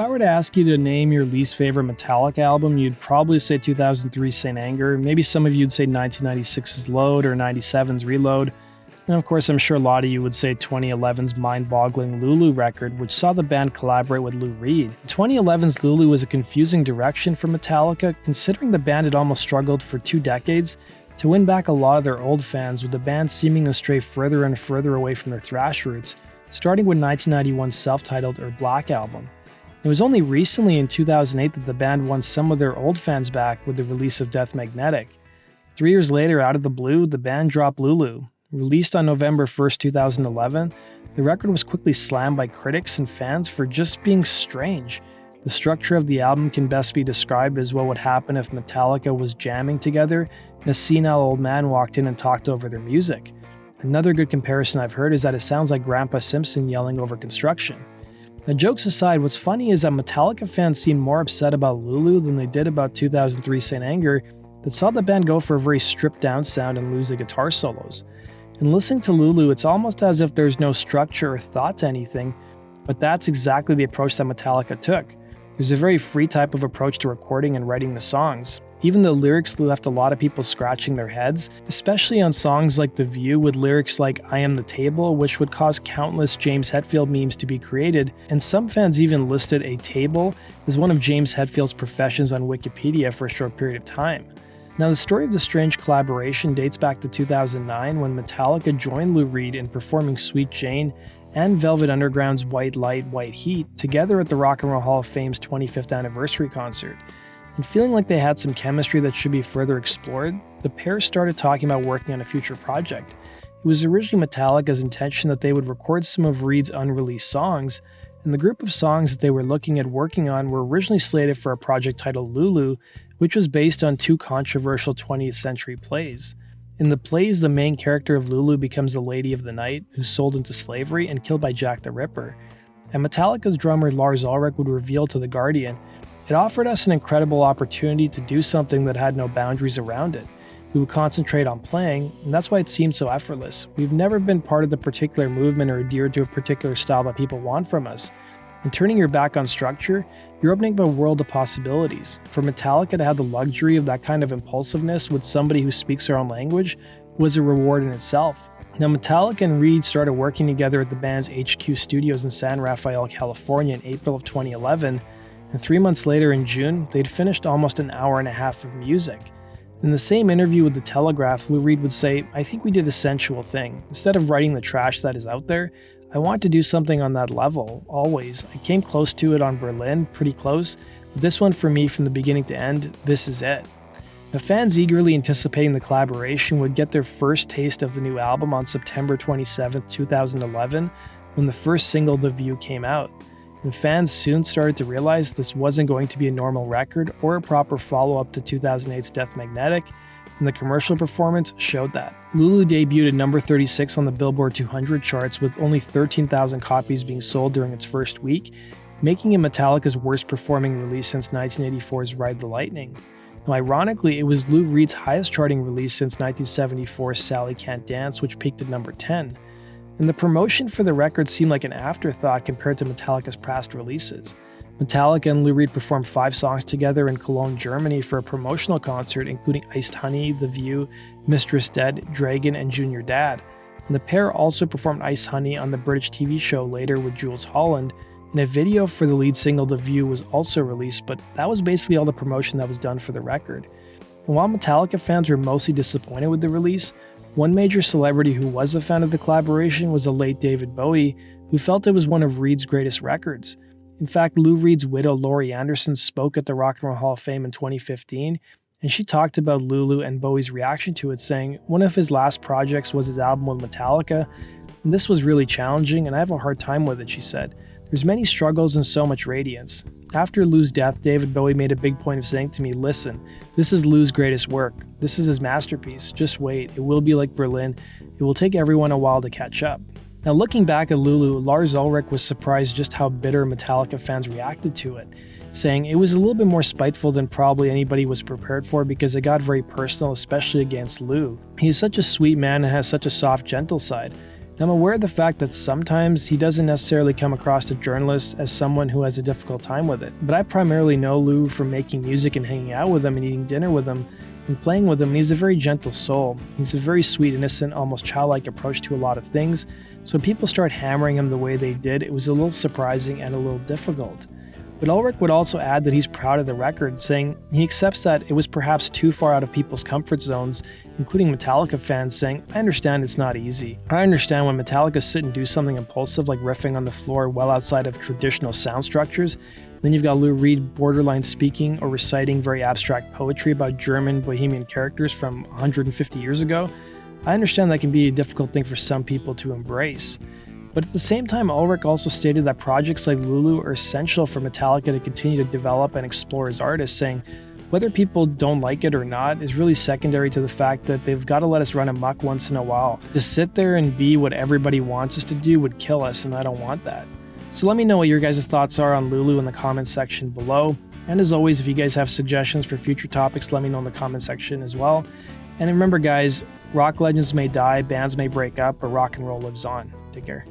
I were to ask you to name your least favorite Metallica album, you'd probably say 2003's Saint Anger. Maybe some of you'd say 1996's Load or 97's Reload. And of course, I'm sure a lot of you would say 2011's mind-boggling Lulu record, which saw the band collaborate with Lou Reed. 2011's Lulu was a confusing direction for Metallica, considering the band had almost struggled for 2 decades to win back a lot of their old fans, with the band seeming to stray further and further away from their thrash roots, starting with 1991's self-titled Black album. It was only recently in 2008 that the band won some of their old fans back with the release of Death Magnetic. 3 years later, out of the blue, the band dropped Lulu. Released on November 1st, 2011, the record was quickly slammed by critics and fans for just being strange. The structure of the album can best be described as what would happen if Metallica was jamming together and a senile old man walked in and talked over their music. Another good comparison I've heard is that it sounds like Grandpa Simpson yelling over construction. Now, jokes aside, what's funny is that Metallica fans seem more upset about Lulu than they did about 2003 Saint Anger, that saw the band go for a very stripped-down sound and lose the guitar solos. In listening to Lulu, it's almost as if there's no structure or thought to anything, but that's exactly the approach that Metallica took. There's a very free type of approach to recording and writing the songs. Even the lyrics left a lot of people scratching their heads, especially on songs like The View with lyrics like I Am the Table, which would cause countless James Hetfield memes to be created, and some fans even listed a table as one of James Hetfield's professions on Wikipedia for a short period of time. Now, the story of the strange collaboration dates back to 2009 when Metallica joined Lou Reed in performing Sweet Jane and Velvet Underground's White Light, White Heat together at the Rock and Roll Hall of Fame's 25th anniversary concert. And feeling like they had some chemistry that should be further explored, the pair started talking about working on a future project. It was originally Metallica's intention that they would record some of Reed's unreleased songs, and the group of songs that they were looking at working on were originally slated for a project titled Lulu, which was based on 2 controversial 20th century plays. In the plays, the main character of Lulu becomes the Lady of the Night, who's sold into slavery and killed by Jack the Ripper. And Metallica's drummer Lars Ulrich would reveal to The Guardian, "It offered us an incredible opportunity to do something that had no boundaries around it. We would concentrate on playing, and that's why it seemed so effortless. We've never been part of the particular movement or adhered to a particular style that people want from us. And turning your back on structure, you're opening up a world of possibilities. For Metallica to have the luxury of that kind of impulsiveness with somebody who speaks their own language was a reward in itself." Now, Metallica and Reed started working together at the band's HQ studios in San Rafael, California in April of 2011, and 3 months later in June, they'd finished almost an hour and a half of music. In the same interview with The Telegraph, Lou Reed would say, "I think we did a sensual thing. Instead of writing the trash that is out there, I want to do something on that level, always. I came close to it on Berlin, pretty close, but this one for me from the beginning to end, this is it." The fans eagerly anticipating the collaboration would get their first taste of the new album on September 27, 2011, when the first single, The View, came out. And fans soon started to realize this wasn't going to be a normal record or a proper follow-up to 2008's Death Magnetic, and the commercial performance showed that. Lulu debuted at number 36 on the Billboard 200 charts with only 13,000 copies being sold during its first week, making it Metallica's worst performing release since 1984's Ride the Lightning. Now, ironically, it was Lou Reed's highest charting release since 1974's Sally Can't Dance, which peaked at number 10. And the promotion for the record seemed like an afterthought compared to Metallica's past releases. Metallica and Lou Reed performed 5 songs together in Cologne, Germany for a promotional concert including Iced Honey, The View, Mistress Dead, Dragon, and Junior Dad. And the pair also performed Iced Honey on the British TV show Later with Jules Holland, and a video for the lead single The View was also released, but that was basically all the promotion that was done for the record. And while Metallica fans were mostly disappointed with the release, one major celebrity who was a fan of the collaboration was the late David Bowie, who felt it was one of Reed's greatest records. In fact, Lou Reed's widow, Laurie Anderson, spoke at the Rock and Roll Hall of Fame in 2015, and she talked about Lulu and Bowie's reaction to it, saying, "One of his last projects was his album with Metallica, and this was really challenging, and I have a hard time with it," she said. "There's many struggles and so much radiance." After Lou's death, David Bowie made a big point of saying to me, "Listen, this is Lou's greatest work. This is his masterpiece. Just wait. It will be like Berlin. It will take everyone a while to catch up." Now, looking back at Lulu, Lars Ulrich was surprised just how bitter Metallica fans reacted to it, saying it was a little bit more spiteful than probably anybody was prepared for because it got very personal, especially against Lou. He is such a sweet man and has such a soft, gentle side. I'm aware of the fact that sometimes he doesn't necessarily come across to journalists as someone who has a difficult time with it, but I primarily know Lou from making music and hanging out with him and eating dinner with him and playing with him, and he's a very gentle soul. He's a very sweet, innocent, almost childlike approach to a lot of things, so when people start hammering him the way they did, it was a little surprising and a little difficult. But Ulrich would also add that he's proud of the record, saying he accepts that it was perhaps too far out of people's comfort zones, including Metallica fans, saying, "I understand it's not easy. I understand when Metallica sit and do something impulsive like riffing on the floor well outside of traditional sound structures. Then you've got Lou Reed borderline speaking or reciting very abstract poetry about German bohemian characters from 150 years ago. I understand that can be a difficult thing for some people to embrace." But at the same time, Ulrich also stated that projects like Lulu are essential for Metallica to continue to develop and explore as artists, saying, "Whether people don't like it or not is really secondary to the fact that they've got to let us run amok once in a while. To sit there and be what everybody wants us to do would kill us, and I don't want that." So let me know what your guys' thoughts are on Lulu in the comments section below. And as always, if you guys have suggestions for future topics, let me know in the comment section as well. And remember guys, rock legends may die, bands may break up, but rock and roll lives on. Take care.